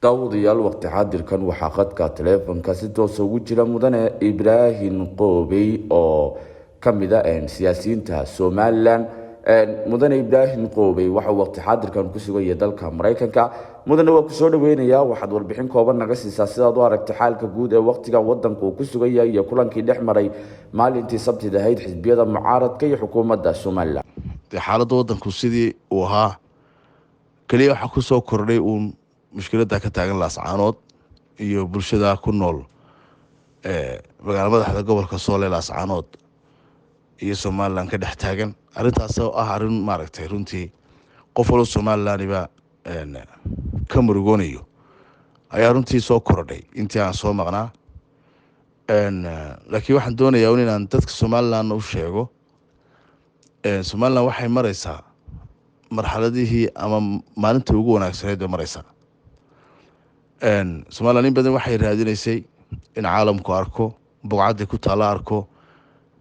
daawadayaal waqti xaadirkan waxaa khadka taleefanka si toos ugu jira mudane Ibrahim Qoobey oo kamid ah siyaasiyiinta Somaliland. mudane Ibrahim Qoobey waxa waqti xaadirkan ku sugan yahay dalka Mareykanka. mudane waa ku soo dhaweynaya waxaad warbixin kooban naga siisaa sidaad u aragtay xaalka guud ee waqtiga wadanka uu ku sugan yahay iyo kulankii dhex maray maalintii Sabtida ahayd xisbiyada mucaaradka iyo xukuumadda Somaliland. xaaladda wadanku sidii uu ahaa kaliya waxa ku soo kordhay mushkiladda ka taagan laascaanood iyo bulshada ku nool magaalada madaxda gobolka Soole laascaanood iyo Somaliland ka dhex taagan arrintaas oo ah arrin maaragtay runtii qof walba Somaliland ka murugoonayo ayaa runtii soo kordhay intii aan soo maqnaa laakiin waxaan doonayaa inaan dadka Somaliland u sheego Somaliland waxay maraysaa marxaladihii ama maalinta ugu wanaagsaneed ee maraysaa Somaliland in badan waxay raadinaysay in caalamku arko bogcadda ku taala arko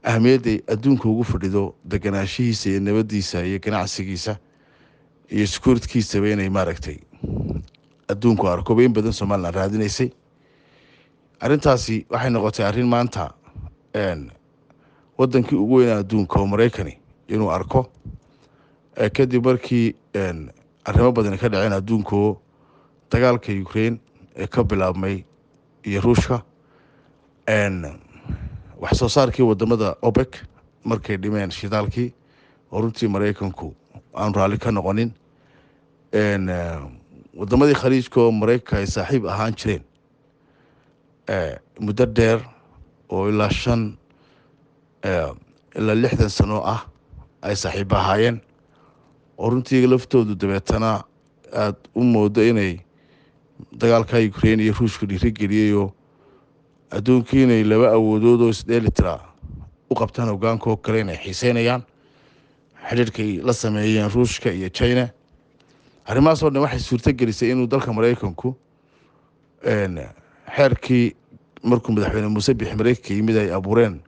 ahmiyadda adduunka ugu fadhido deganaanshihiisa iyo nabadiisa iyo ganacsigiisa iyo securitykiisa inay maaragtay adduunku arko in badan Somaliland raadinaysay arrintaasi waxay noqotay arrin maanta wadankii ugu weyn adduunka oo Mareykan inuu arko kadib markii arrimo badan ka dhaceen adduunka dagaalka Ukraine ee ka bilaabmay iyo Ruushka wax soo saarkii wadamada OPEC markay dhimeen shidaalkii oo runtii Mareykanku aan raali ka noqonin wadamadii khaliijka oo Mareykanka ay saaxiib ahaan jireen muddo dheer oo ilaa 60 sano ah ay saaxiib ahaayeen oo runtii laftoodu dabeetana aad u moodo inay dagaalka Ukraine iyo Ruushka dhiirigeliyay adduunka inay laba awoodood oo isdheelitira u qabtaan hoggaanka oo kale inay xiiseynayaan xiriirkii la sameeyeen Ruushka iyo China arrimahaas oo dhan waxay suurto gelisay inuu dalka Mareykanku xeerkii markuu madaxweyne Muuse Biixi Mareykanka yimid ay abuureen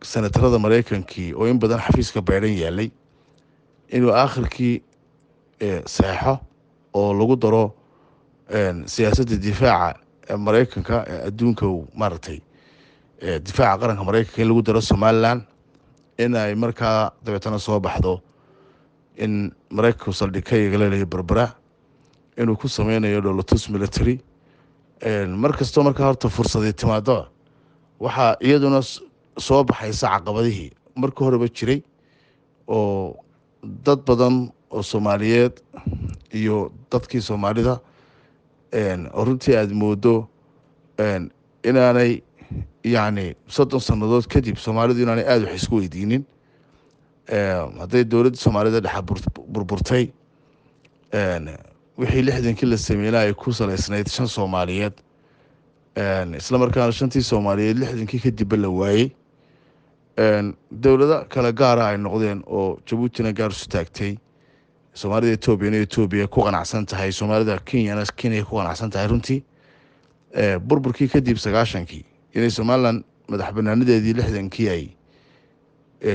senatarada Mareykankii oo in badan xafiiska beeran yaalay inuu aakhirkii saxo oo lagu daro siyaasadda difaaca Mareykanka adduunka maaragtay difaaca qaranka Mareykanka in lagu daro Somaliland in ay markaa dabeetana soo baxdo in Mareykanku saldhigay leeyahay Berbera inuu ku sameynayo dowlatus military markastoo markaa horta fursadii timaado waxa iyaduna soo baxaysa caqabadihii markii horeba jiray oo dad badan oo Soomaaliyeed iyo dadkii Soomaalida oo runtii aad moodo inaanay yani 30 sanadood kadib Soomaalidu inaanay aad wax isku weydiinin haday dowladda Soomaalida dhex burburtay wixii 60kii la sameeyay ay ku saleysnayd 5 Soomaaliyeed isla markaana 5tii Soomaaliyeed 60kii kadib la waayay dowladda kala gaar ah ay noqdeen oo Djibouti gaar u taagtay Soomaalida Ethiopia ku qanacsan tahay Soomaalida Kenya ku qanacsan tahay runtii burburkii kadib 90kii inay Somaliland madax banaanadeedii 60kii ay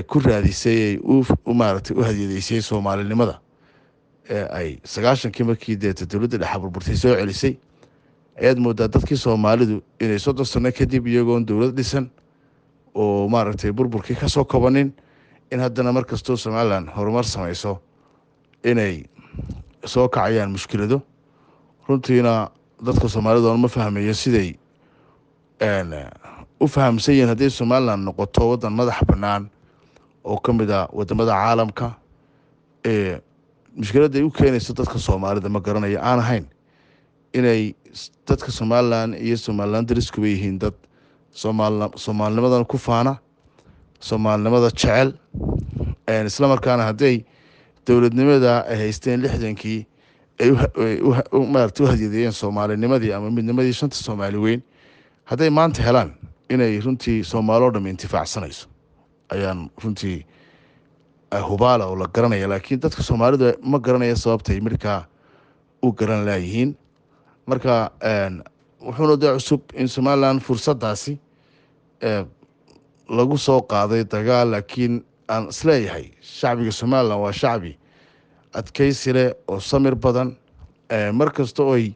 ku raadisay u maaragtay u hadiyeysay Soomaalinimada ay 90kii markii dowladda dhex burburtay soo celisay ayad moodaa dadkii Soomaalidu inay 30 sano kadib iyagoon dowlad dhisan oo maaragtay burburkii ka soo kobanin in haddana markastoo Somaliland horumar samayso inay soo kacayaan mushkilado runtiina dadka Soomaalidu ma fahmayo siday u fahamsan haday Somaliland noqoto wadan madax banaan oo kamid ah wadamada caalamka mushkilada ay u keenayso dadka Soomaalida ma garanayo aan ahayn inay dadka Somaliland iyo Somaliland risku yihiin dad Soomaalinimadan ku faana Soomaalinimada jecel isla markaana haday dowladnimada ay haysteen 60kii ay maaragtay u hadiyeeyeen Soomaalinimadii ama midnimadii 5 Soomaali weyn haday maanta helaan inay runtii Soomaalidu dham intifaacsanayso ayaan runtii hubaala oo la garanaya laakiin dadka Soomaalidu ma garanaya sababtay markaa u garan laayihiin marka wuxuuna dad cusub in Somaliland fursadaasi lagu soo qaaday dagaal laakiin aan isleeyahay shacbiga Somaliland waa shacbi adkaysi leh oo samir badan markasta oo ay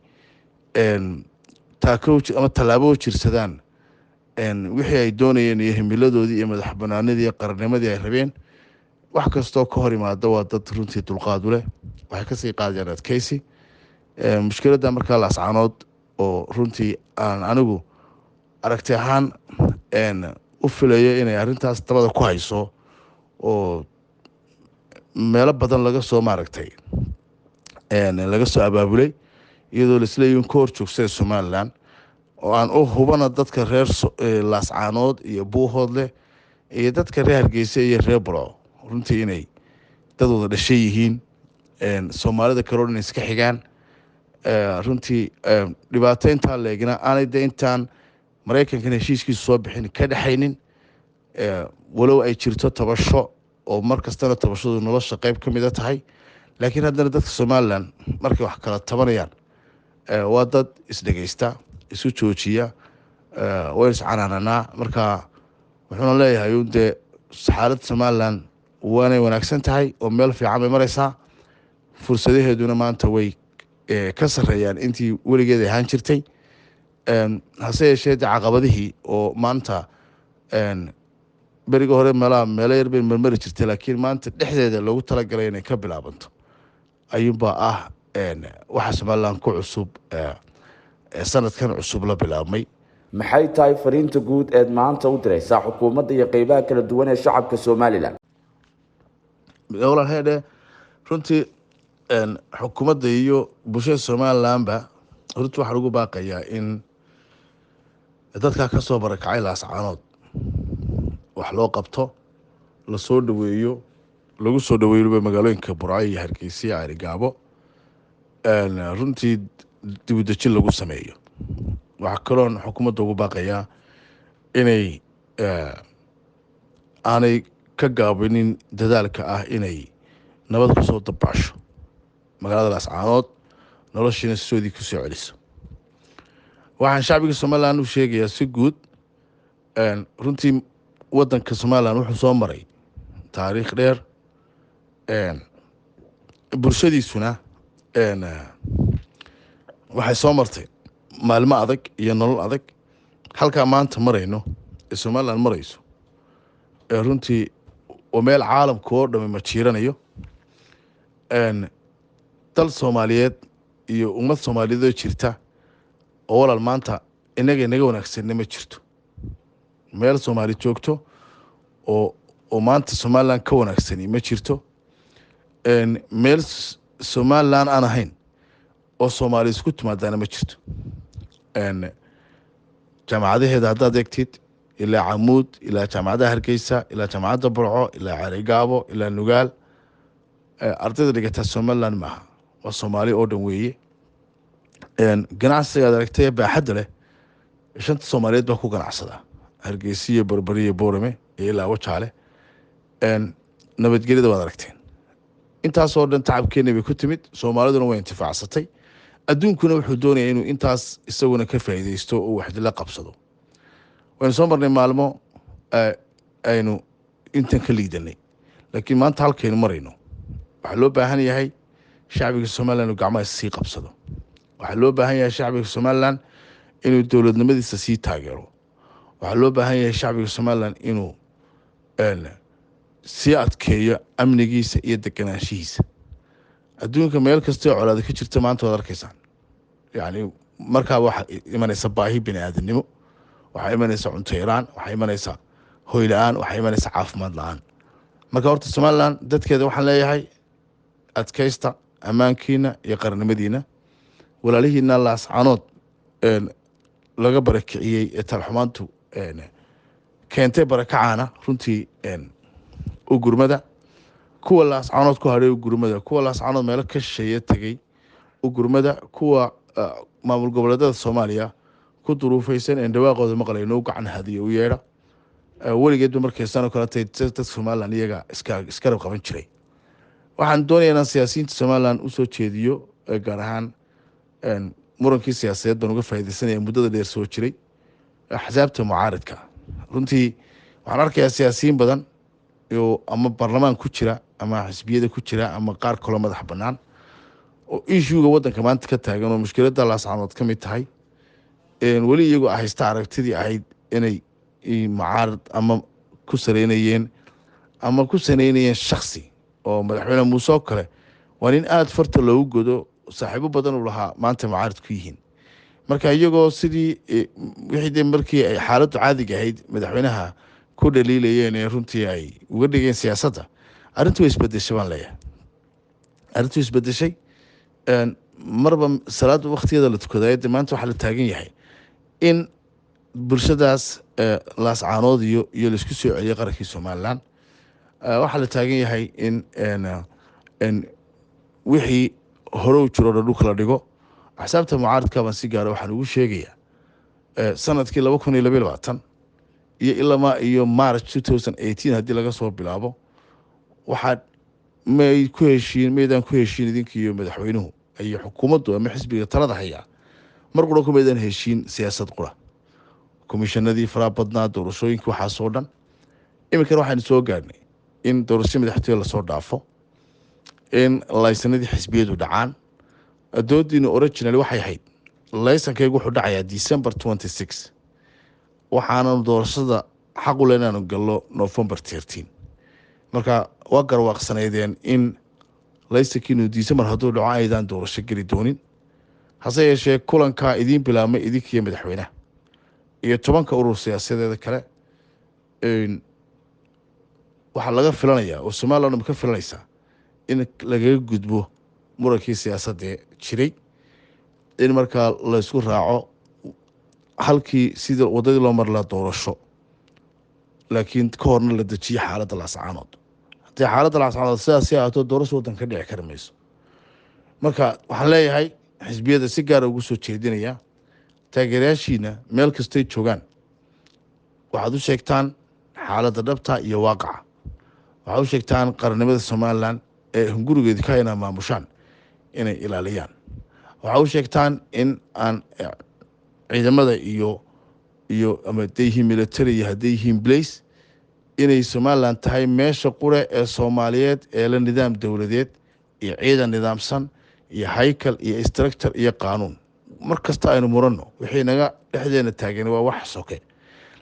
taako ama tallaabo u jirsadaan wixii ay doonayeen iyo himiladoodii iyo madax banaanidii iyo qarannimadii ay rabeen. wax kastoo ka hor imaada waa dad runtii dulqaad u leh, waxay kasii qaadayaan adkeysi. mushkiladda markaa laascaanood oo runtii aan anigu aragti ahaan u filayo inay arrintaas dabada ku hayso oo meelo badan laga soo maaragtay laga soo abaabulay, iyadoo laisleeyihin ka hor joogsada somalilan, oo aan u hubana dadka reer laascaanood iyo buuhoodleh iyo dadka reer hargeysa iyo reer burco runtii inay dad wada dhashay yihiin, soomaalida kaleo dhan iska xigaan. runtii dhibaato intaa leegna aanay de intaan maraykankan heshiiskiisu soo bixin ka dhexaynin, walow ay jirto tabasho oo mar kastana tabashadu nolosha qayb ka mida tahay. laakiin haddana dadka somalilan markay wax kala tabanayaan waa dad isdhegeysta, isu joojiya, way iscanaananaa. marka wuxuuna leeyahay dee xaaladda somalilan waanay wanaagsan tahay oo meel fiican bay maraysaa, fursadaheeduna maanta way ka sarreeyaan intii weligeed ahaan jirtay. hase yeeshee de caqabadihii oo maanta beriga hore meelo yar bay marmari jirtay, laakiin maanta dhexdeeda loogu talagalay inay ka bilaabanto ayuunbaa ah waxa somalilan ku cusub sanadkan cusub la bilaabmay. maxay tahay fariinta guud eed maanta u diraysaa xukuumadda iyo qeybaha kala duwan ee shacabka somalilan? walaal heedhe, runtii xukuumadda iyo bulshada somalilanba runtii waxaa lagu baaqayaa in dadkaa ka soo barakacay laascaanood wax loo qabto, lasoo dhaweeyo, lagu soo dhaweeyoba magaalooyinka burco iyo hargeysa iyo arigaabo, runtii dibudejin lagu sameeyo. waxaa kaloon xukuumadda ugu baaqayaa inay aanay ka gaabinin dadaalka ah inay nabad ku soo dabbaasho magaalada laascaanood, noloshiina sidoodii ku soo celiso. waxaan shacbiga somalilan u sheegayaa si guud, runtii waddanka somalilan wuxuu soo maray taariikh dheer, bulshadiisuna waxay soo martay maalmo adag iyo nolol adag. halkaa maanta marayno ee somalilan marayso runtii waa meel caalamka oo dhami majiiranayo. dal soomaaliyeed iyo ummad soomaaliyeed oo jirta oo walaal maanta inaga wanaagsanna ma jirto. meel soomaali joogto oo maanta somalilan ka wanaagsani ma jirto. meel somalilan aan ahayn oo soomaali isku timaadaana ma jirto. jaamacadaheeda haddaad eegtid ilaa camuud, ilaa jaamacadaha hargeysa, ilaa jaamacadda burco, ilaa carigaabo, ilaa nugaal, ardayda dhigataa somalilan maaha, waa soomaali oo dhan weeye. ganacsigaad aragtay baaxadda leh shanta soomaaliyeed baa ku ganacsadaa, hargeysa iyo berberi iyo boorame iyo ilaa wajaale. nabadgelyada waad aragteen. intaasoo dhan tacabkeena bay ku timid, soomaaliduna way intifaacsatay. adduunkuna wuxuu doonayaa inuu intaas isaguna ka faa'iidaysto oo waxdila qabsado. waynu soo marnay maalmo aynu intan ka liidanay, laakiin maanta halkaynu marayno waxaa loo baahan yahay shacbiga somalilan inuu gacmaha sii qabsado. waxaa loo baahan yahay shacbiga somalilan inuu dowladnimadiisa sii taageero. waxaa loo baahan yahay shacbiga somalilan inuu sii adkeeyo amnigiisa iyo deganaanshihiisa. adduunka meel kastoo colaada ka jirta maanta waad arkaysaan. yacni markaa waxaa imanaysa baahi bini aadamnimo, waxaa imanaysa cunto yaraan, waxaa imanaysa hoy la-aan, waxaa imanaysa caafimaad la-aan. marka horta somalilan dadkeeda waxaan leeyahay adkaysta ammaankiina iyo qarannimadiina. walaalihiina laascaanood laga barakiciyey ee talxumaantu keentay barakacaana runtii u gurmada. kuwa laascaanood ku hadhay u gurmada, kuwa laascaanood meelo ka shisheeye tegey u gurmada, kuwa maamul goboleedada soomaaliya ku duruufaysan ee dhawaaqooda maqlayno u gacan hadiya u yeedha. weligeedba markay sano kaletay dadka somalilan iyaga iskarab qaban jiray. waxaan doonayaa inaan siyaasiyiinta somalilan usoo jeediyo gaar ahaan murankii siyaasadeed baan uga faa'iidaysanaya muddada dheer soo jiray axsaabta mucaaridka. runtii waxaan arkayaa siyaasiyiin badan oo ama baarlamaan ku jira ama xisbiyada ku jira ama qaar kaloo madax bannaan oo ishuuga waddanka maanta ka taagan oo mushkiladda laascaanood ka mid tahay weli iyagoo haysta aragtidii ahayd inay mucaarad ama ku saleynayeen ama ku sanaynayeen shaksi oo madaxweyne muuse oo kale waa nin aada farta loogu godo saaxiibo badan uu lahaa maanta mucaarad ku yihiin marka iyagoo sidii wixii dee markii ay xaaladdu caadiga ahayd madaxweynaha ku dhaliilayeen ee runtii ay uga dhigeen siyaasadda arrintu way isbedeshay baan leeyahay arrintu isbedeshay marba salaada waktigeeda la tukadayo dee maanta waxaa la taagan yahay in bulshadaas laascaanood iyo laisku soo celiyay qarankii somalilan waxaa la taagan yahay in wixii hore u jiro dhan dhulka la dhigo axsaabta mucaaradka baan si gaara waxaan ugu sheegayaa sanadkii 2022 iyo ilamaa iyo march 2018 haddii laga soo bilaabo waxaad maydaan ku heshiin idinka iyo madaxweynuhu iyo xukuumaddu ama xisbiga talada hayaa mar qura kumaydaan heshiin siyaasad qura komishanadii faraha badnaa doorashooyinkii waxaasoo dhan iminkana waxaynu soo gaarnay in doorasho madaxtooye lasoo dhaafo in laysanadii xisbiyadu dhacaan doodiina original waxay ahayd laysankaygu wuxuu dhacayaa December 26 waxaananu doorashada xaq u leenaanu gallo November 13 marka waa garwaaqsanaydeen in laysankiinu December hadduu dhaco aydan doorasho geli doonin hase yeeshee kulankaa idiin bilaabmay idinkiiyo madaxweynaha iyo 10 urur siyaasadeeda kale waxaa laga filanayaa oo Soomaaliland ka filanaysaa in laga gudbo murankii siyaasadda jiray in markaa la isku raaco halkii sida wadadii loo mar la doorasho laakiin ka horna la dejiyo xaaladda laascaanood haddii xaaladda laascaanood sidaas ay ahaato doorasho waddan ka dhici kari mayso marka waxaan leeyahay xisbiyada si gaara ugu soo jeedinaya taageerayaashiina meel kastay joogaan waxaad u sheegtaan xaaladda dhabta iyo waaqaca waxaad u sheegtaan qarannimada Somaliland ee hungurigeeda ka inay maamushaan inay ilaaliyaan waxaad u sheegtaan in aan ciidamada iyo ama deehi military hadayhiin place inay Somaliland tahay meesha qure ee Soomaaliyeed ee la nidaam dawladeed iyo ciidan nidaamsan iyo haykal iyo structure iyo qaanuun markasta aynu murano wixii naga dhexdeena taagan waa wax soke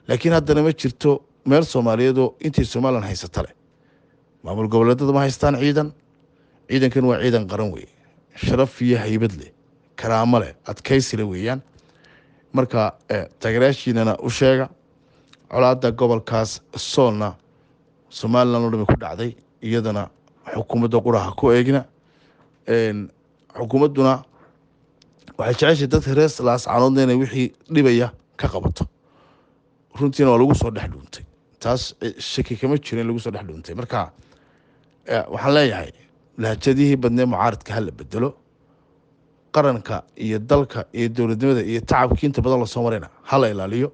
laakiin haddana ma jirto meel Soomaaliyeed oo intii Somaliland haysata leh maamul goboleedyada ma haystaan ciidankan waa ciidan qaran weeye sharaf iyo haybad leh karaamo leh adkaysi leh weeyaan marka taageerayaashiinana u sheega colaadda gobolkaas soolna Somaliland oo dhan ku dhacday iyadana xukuumadda quraha ku eegna xukuumadduna waxay jeceshay dadka reer laascaanood inay wixii dhibaya ka qabato runtiina waa lagu soo dhex dhuuntay taas shaki kama jiro in lagu soo dhex dhuuntay marka waxaan leeyahay lahjadihii badnee mucaaradka hala bedelo qaranka iyo dalka iyo dowladnimada iyo tacabkii inta badan lasoo marayna hala ilaaliyo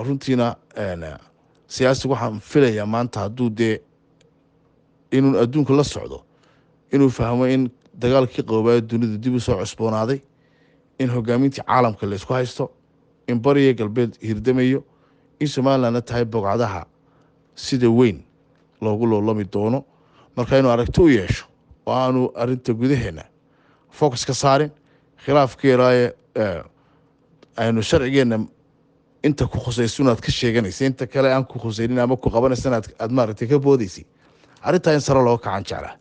runtiina siyaasiga waxaan filayaa maanta hadduu dee inuu adduunka la socdo inuu fahmo in dagaalkii qaboobaya dunida dib u soo cusboonaaday in hogaamintii caalamka la isku haysto in bariya galbeed hirdamayo in Somalilandna tahay bogcadaha sida weyn loogu loolami doono marka inuu aragti u yeesho oo aanu arrinta gudaheena focus ka saarin khilaafkeeda aynu sharcigeena inta ku khusayso inaad ka sheeganaysa inta kale aan ku khusaynin ama ku qabanaysa aad maaragtay ka boodaysi arrinta in sare loo kacan jeclaa